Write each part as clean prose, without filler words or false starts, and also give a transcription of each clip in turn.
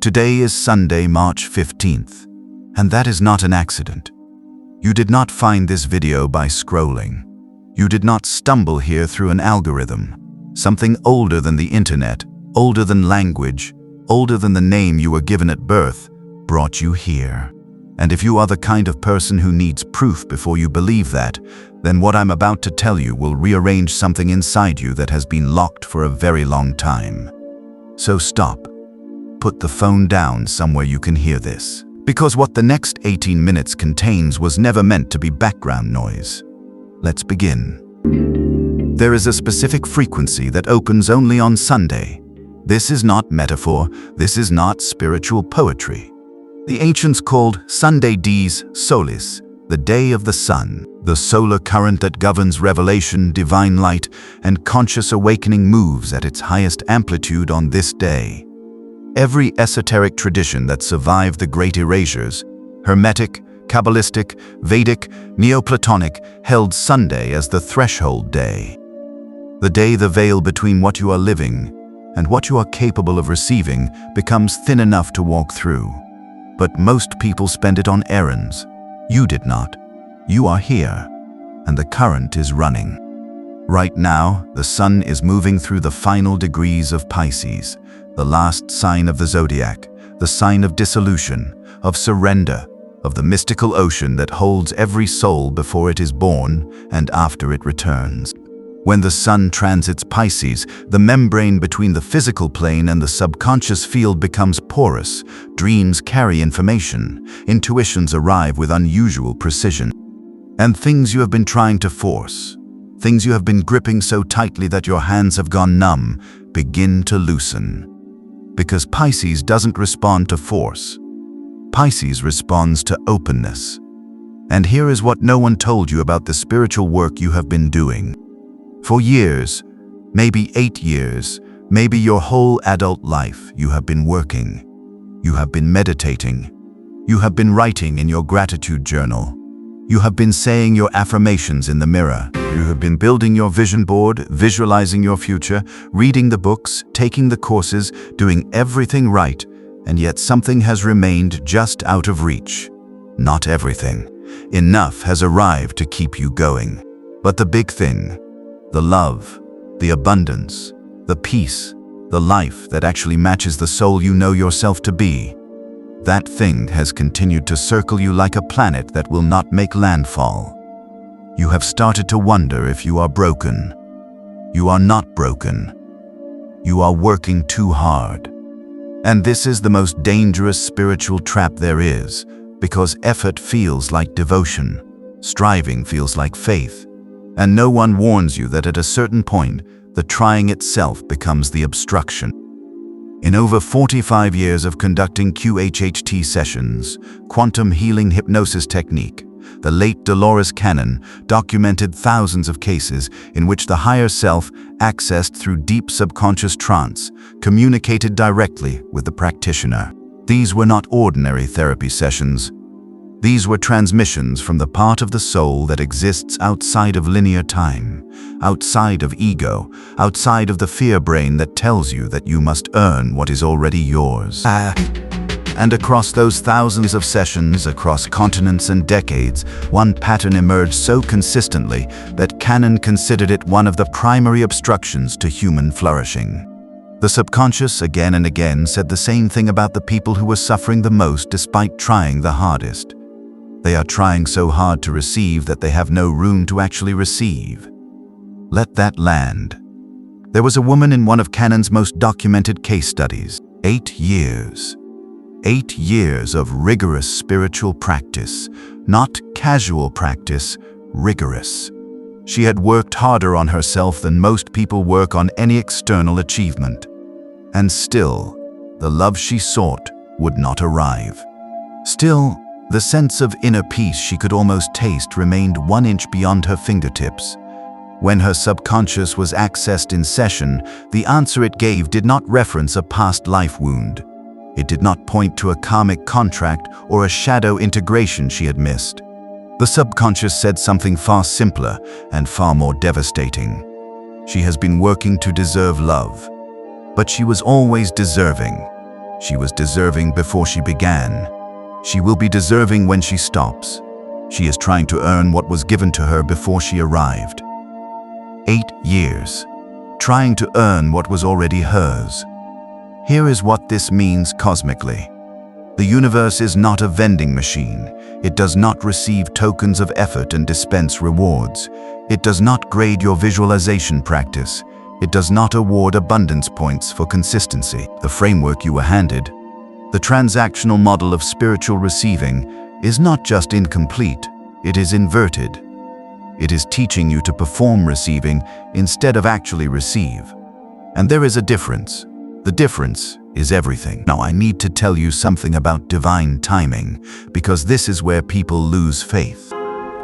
Today is Sunday, March 15th, and that is not an accident. You did not find this video by scrolling. You did not stumble here through an algorithm. Something older than the internet, older than language, older than the name you were given at birth, brought you here. And if you are the kind of person who needs proof before you believe that, then what I'm about to tell you will rearrange something inside you that has been locked for a very long time. So stop. Put the phone down somewhere you can hear this. Because what the next 18 minutes contains was never meant to be background noise. Let's begin. There is a specific frequency that opens only on Sunday. This is not metaphor, this is not spiritual poetry. The ancients called Sunday dies solis, the day of the sun, the solar current that governs revelation, divine light, and conscious awakening moves at its highest amplitude on this day. Every esoteric tradition that survived the great erasures, Hermetic, Kabbalistic, Vedic, Neoplatonic, held Sunday as the threshold day. The day the veil between what you are living and what you are capable of receiving becomes thin enough to walk through. But most people spend it on errands. You did not. You are here, and the current is running. Right now, the sun is moving through the final degrees of Pisces, the last sign of the zodiac, the sign of dissolution, of surrender, of the mystical ocean that holds every soul before it is born and after it returns. When the sun transits Pisces, the membrane between the physical plane and the subconscious field becomes porous, dreams carry information, intuitions arrive with unusual precision. And things you have been trying to force, things you have been gripping so tightly that your hands have gone numb, begin to loosen. Because Pisces doesn't respond to force. Pisces responds to openness. And here is what no one told you about the spiritual work you have been doing. For years, maybe 8 years, maybe your whole adult life, you have been working. You have been meditating. You have been writing in your gratitude journal. You have been saying your affirmations in the mirror. You have been building your vision board, visualizing your future, reading the books, taking the courses, doing everything right, and yet something has remained just out of reach. Not everything. Enough has arrived to keep you going. But the big thing, the love, the abundance, the peace, the life that actually matches the soul you know yourself to be, that thing has continued to circle you like a planet that will not make landfall. You have started to wonder if you are broken. You are not broken. You are working too hard. And this is the most dangerous spiritual trap there is, because effort feels like devotion, striving feels like faith, and no one warns you that at a certain point, the trying itself becomes the obstruction. In over 45 years of conducting QHHT sessions, quantum healing hypnosis technique, the late Dolores Cannon documented thousands of cases in which the higher self, accessed through deep subconscious trance, communicated directly with the practitioner. These were not ordinary therapy sessions. These were transmissions from the part of the soul that exists outside of linear time, outside of ego, outside of the fear brain that tells you that you must earn what is already yours. And across those thousands of sessions, across continents and decades, one pattern emerged so consistently that Cannon considered it one of the primary obstructions to human flourishing. The subconscious again and again said the same thing about the people who were suffering the most despite trying the hardest. They are trying so hard to receive that they have no room to actually receive. Let that land. There was a woman in one of Cannon's most documented case studies. 8 years. 8 years of rigorous spiritual practice, not casual practice, rigorous. She had worked harder on herself than most people work on any external achievement. And still, the love she sought would not arrive. Still, the sense of inner peace she could almost taste remained 1 inch beyond her fingertips. When her subconscious was accessed in session, the answer it gave did not reference a past life wound. It did not point to a karmic contract or a shadow integration she had missed. The subconscious said something far simpler and far more devastating. She has been working to deserve love, but she was always deserving. She was deserving before she began. She will be deserving when she stops. She is trying to earn what was given to her before she arrived. 8 years, trying to earn what was already hers. Here is what this means cosmically. The universe is not a vending machine. It does not receive tokens of effort and dispense rewards. It does not grade your visualization practice. It does not award abundance points for consistency. The framework you were handed, the transactional model of spiritual receiving, is not just incomplete, it is inverted. It is teaching you to perform receiving instead of actually receive. And there is a difference. The difference is everything. Now I need to tell you something about divine timing, because this is where people lose faith.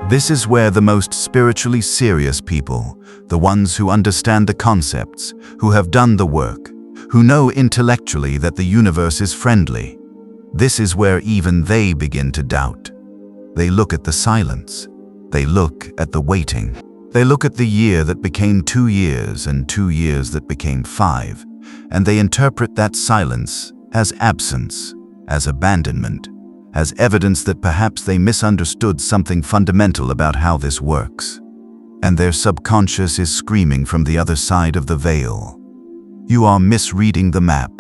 This is where the most spiritually serious people, the ones who understand the concepts, who have done the work, who know intellectually that the universe is friendly, this is where even they begin to doubt. They look at the silence. They look at the waiting. They look at the year that became 2 years and 2 years that became 5, and they interpret that silence as absence, as abandonment, as evidence that perhaps they misunderstood something fundamental about how this works. And their subconscious is screaming from the other side of the veil. You are misreading the map.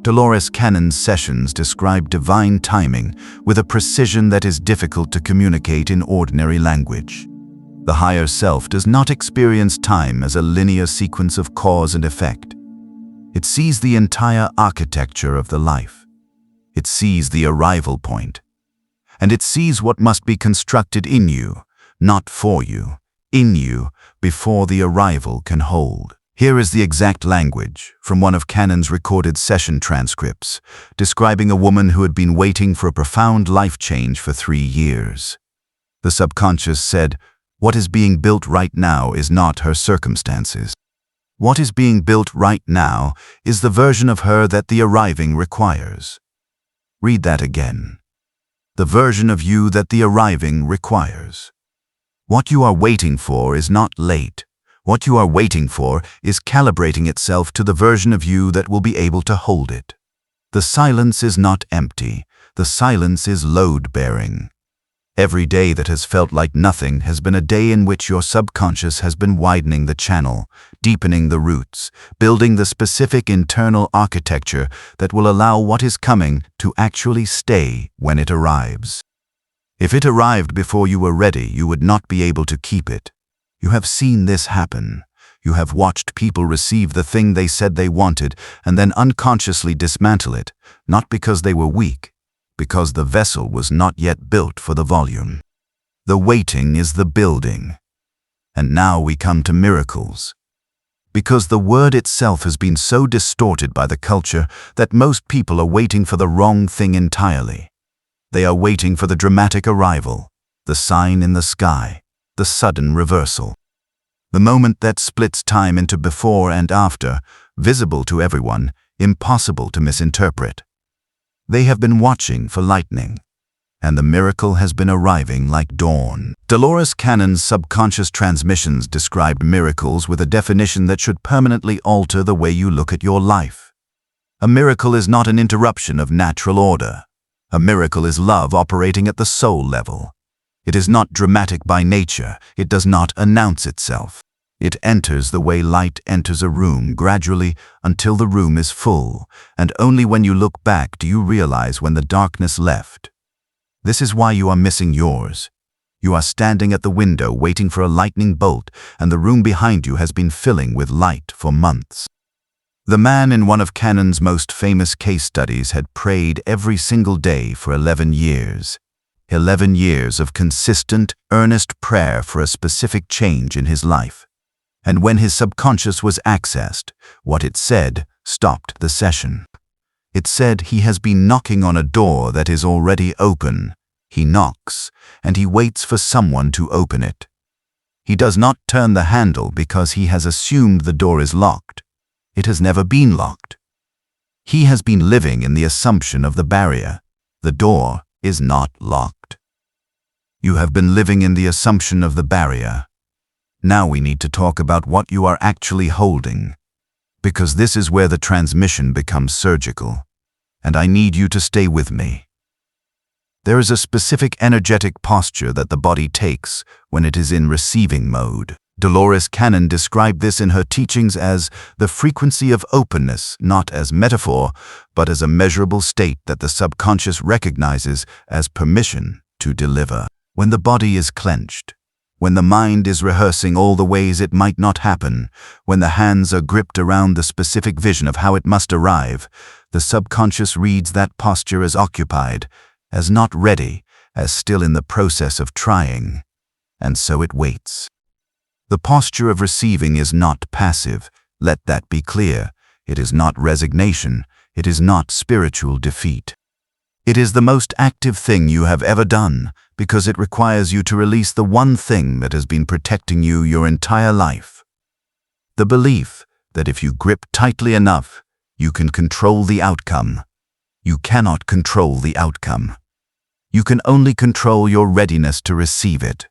Dolores Cannon's sessions describe divine timing with a precision that is difficult to communicate in ordinary language. The higher self does not experience time as a linear sequence of cause and effect. It sees the entire architecture of the life. It sees the arrival point. And it sees what must be constructed in you, not for you, in you, before the arrival can hold. Here is the exact language from one of Cannon's recorded session transcripts, describing a woman who had been waiting for a profound life change for 3 years. The subconscious said, "What is being built right now is not her circumstances. What is being built right now is the version of her that the arriving requires." Read that again. The version of you that the arriving requires. What you are waiting for is not late. What you are waiting for is calibrating itself to the version of you that will be able to hold it. The silence is not empty. The silence is load-bearing. Every day that has felt like nothing has been a day in which your subconscious has been widening the channel, deepening the roots, building the specific internal architecture that will allow what is coming to actually stay when it arrives. If it arrived before you were ready, you would not be able to keep it. You have seen this happen. You have watched people receive the thing they said they wanted and then unconsciously dismantle it, not because they were weak, because the vessel was not yet built for the volume. The waiting is the building. And now we come to miracles. Because the word itself has been so distorted by the culture that most people are waiting for the wrong thing entirely. They are waiting for the dramatic arrival, the sign in the sky, the sudden reversal. The moment that splits time into before and after, visible to everyone, impossible to misinterpret. They have been watching for lightning, and the miracle has been arriving like dawn. Dolores Cannon's subconscious transmissions described miracles with a definition that should permanently alter the way you look at your life. A miracle is not an interruption of natural order. A miracle is love operating at the soul level. It is not dramatic by nature. It does not announce itself. It enters the way light enters a room gradually until the room is full, and only when you look back do you realize when the darkness left. This is why you are missing yours. You are standing at the window waiting for a lightning bolt, and the room behind you has been filling with light for months. The man in one of Cannon's most famous case studies had prayed every single day for 11 years. 11 years of consistent, earnest prayer for a specific change in his life. And when his subconscious was accessed, what it said stopped the session. It said he has been knocking on a door that is already open. He knocks, and he waits for someone to open it. He does not turn the handle because he has assumed the door is locked. It has never been locked. He has been living in the assumption of the barrier. The door is not locked. You have been living in the assumption of the barrier. Now we need to talk about what you are actually holding, because this is where the transmission becomes surgical. and I need you to stay with me. There is a specific energetic posture that the body takes when it is in receiving mode. Dolores Cannon described this in her teachings as the frequency of openness, not as metaphor, but as a measurable state that the subconscious recognizes as permission to deliver. When the body is clenched, when the mind is rehearsing all the ways it might not happen, when the hands are gripped around the specific vision of how it must arrive, the subconscious reads that posture as occupied, as not ready, as still in the process of trying, and so it waits. The posture of receiving is not passive, let that be clear. It is not resignation, it is not spiritual defeat. It is the most active thing you have ever done, because it requires you to release the one thing that has been protecting you your entire life. The belief that if you grip tightly enough, you can control the outcome. You cannot control the outcome. You can only control your readiness to receive it.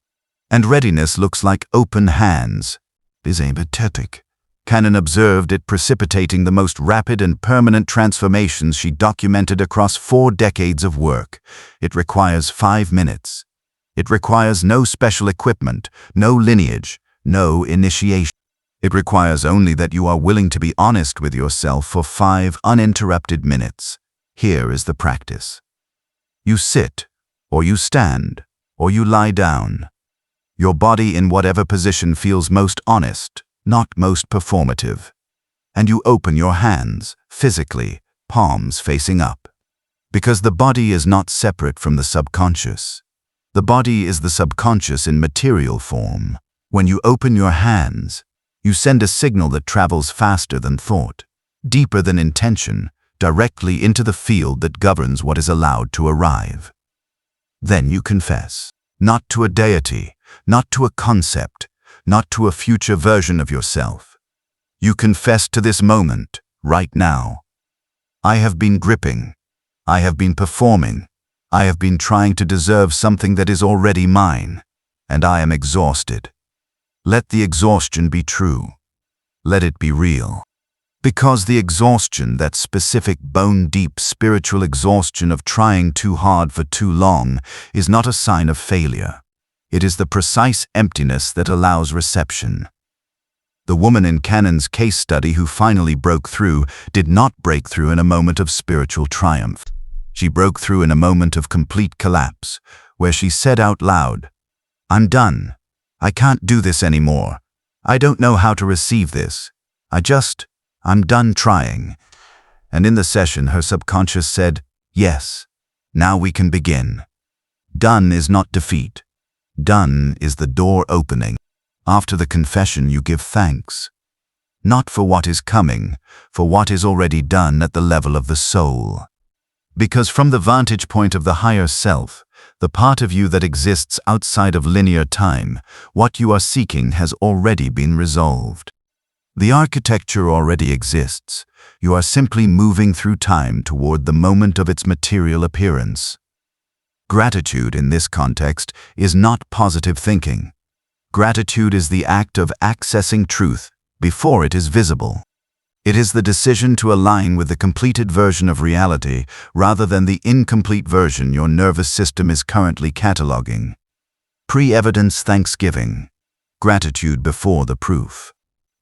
And readiness looks like open hands. Dismantles. Cannon observed it precipitating the most rapid and permanent transformations she documented across 4 decades of work. It requires 5 minutes. It requires no special equipment, no lineage, no initiation. It requires only that you are willing to be honest with yourself for 5 uninterrupted minutes. Here is the practice. You sit, or you stand, or you lie down. Your body in whatever position feels most honest, not most performative. And you open your hands, physically, palms facing up. Because the body is not separate from the subconscious. The body is the subconscious in material form. When you open your hands, you send a signal that travels faster than thought, deeper than intention, directly into the field that governs what is allowed to arrive. Then you confess, not to a deity, not to a concept, not to a future version of yourself. You confess to this moment, right now. I have been gripping. I have been performing. I have been trying to deserve something that is already mine, and I am exhausted. Let the exhaustion be true. Let it be real. Because the exhaustion, that specific bone-deep spiritual exhaustion of trying too hard for too long, is not a sign of failure. It is the precise emptiness that allows reception. The woman in Cannon's case study who finally broke through did not break through in a moment of spiritual triumph. She broke through in a moment of complete collapse, where she said out loud, "I'm done. I can't do this anymore. I don't know how to receive this. I'm done trying." And in the session, her subconscious said, "Yes, now we can begin." Done is not defeat. Done is the door opening. After the confession, you give thanks. Not for what is coming, for what is already done at the level of the soul. Because from the vantage point of the higher self, the part of you that exists outside of linear time, what you are seeking has already been resolved. The architecture already exists. You are simply moving through time toward the moment of its material appearance. Gratitude in this context is not positive thinking. Gratitude is the act of accessing truth before it is visible. It is the decision to align with the completed version of reality rather than the incomplete version your nervous system is currently cataloging. Pre-evidence thanksgiving. Gratitude before the proof.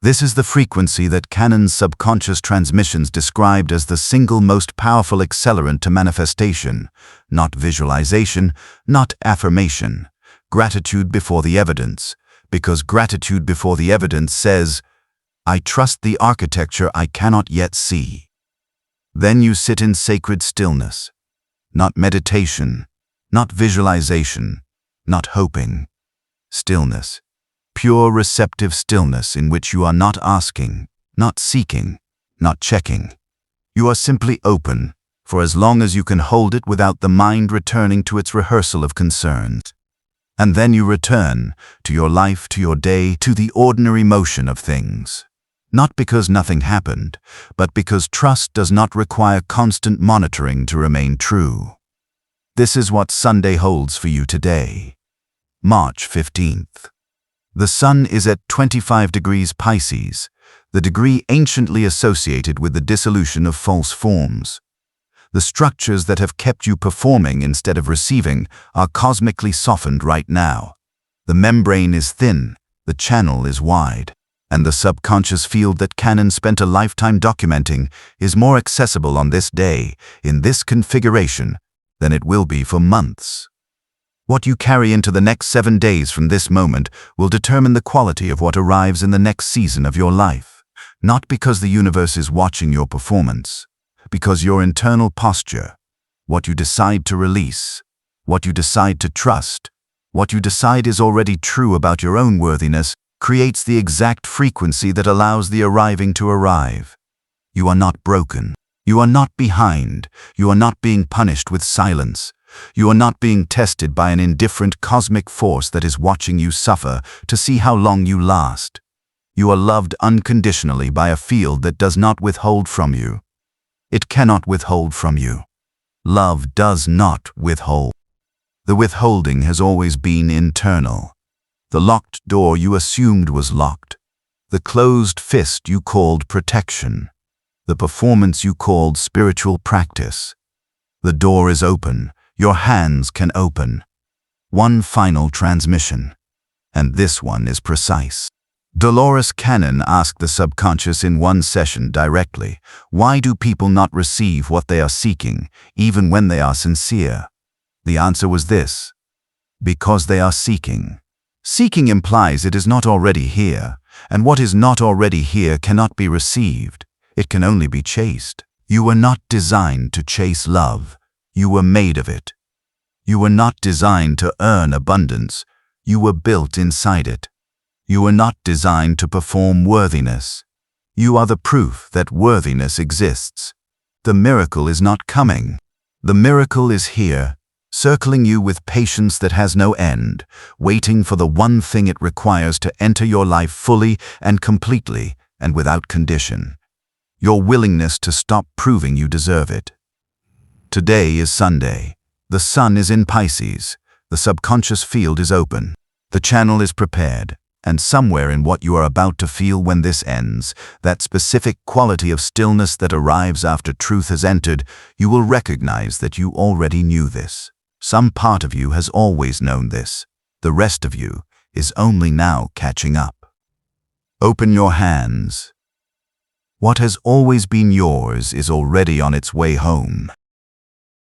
This is the frequency that Cannon's subconscious transmissions described as the single most powerful accelerant to manifestation, not visualization, not affirmation. Gratitude before the evidence, because gratitude before the evidence says, "I trust the architecture I cannot yet see." Then you sit in sacred stillness, not meditation, not visualization, not hoping. Stillness. Pure receptive stillness in which you are not asking, not seeking, not checking. You are simply open, for as long as you can hold it without the mind returning to its rehearsal of concerns. And then you return to your life, to your day, to the ordinary motion of things. Not because nothing happened, but because trust does not require constant monitoring to remain true. This is what Sunday holds for you today. March 15th. The sun is at 25 degrees Pisces, the degree anciently associated with the dissolution of false forms. The structures that have kept you performing instead of receiving are cosmically softened right now. The membrane is thin, the channel is wide, and the subconscious field that Cannon spent a lifetime documenting is more accessible on this day, in this configuration, than it will be for months. What you carry into the next 7 days from this moment will determine the quality of what arrives in the next season of your life, not because the universe is watching your performance, because your internal posture, what you decide to release, what you decide to trust, what you decide is already true about your own worthiness, creates the exact frequency that allows the arriving to arrive. You are not broken. You are not behind. You are not being punished with silence. You are not being tested by an indifferent cosmic force that is watching you suffer to see how long you last. You are loved unconditionally by a field that does not withhold from you. It cannot withhold from you. Love does not withhold. The withholding has always been internal. The locked door you assumed was locked. The closed fist you called protection. The performance you called spiritual practice. The door is open. Your hands can open. One final transmission. And this one is precise. Dolores Cannon asked the subconscious in one session directly, why do people not receive what they are seeking, even when they are sincere? The answer was this: because they are seeking. Seeking implies it is not already here, and what is not already here cannot be received. It can only be chased. You were not designed to chase love. You were made of it. You were not designed to earn abundance. You were built inside it. You were not designed to perform worthiness. You are the proof that worthiness exists. The miracle is not coming. The miracle is here, circling you with patience that has no end, waiting for the one thing it requires to enter your life fully and completely and without condition. Your willingness to stop proving you deserve it. Today is Sunday. The sun is in Pisces. The subconscious field is open. The channel is prepared. And somewhere in what you are about to feel when this ends, that specific quality of stillness that arrives after truth has entered, you will recognize that you already knew this. Some part of you has always known this. The rest of you is only now catching up. Open your hands. What has always been yours is already on its way home.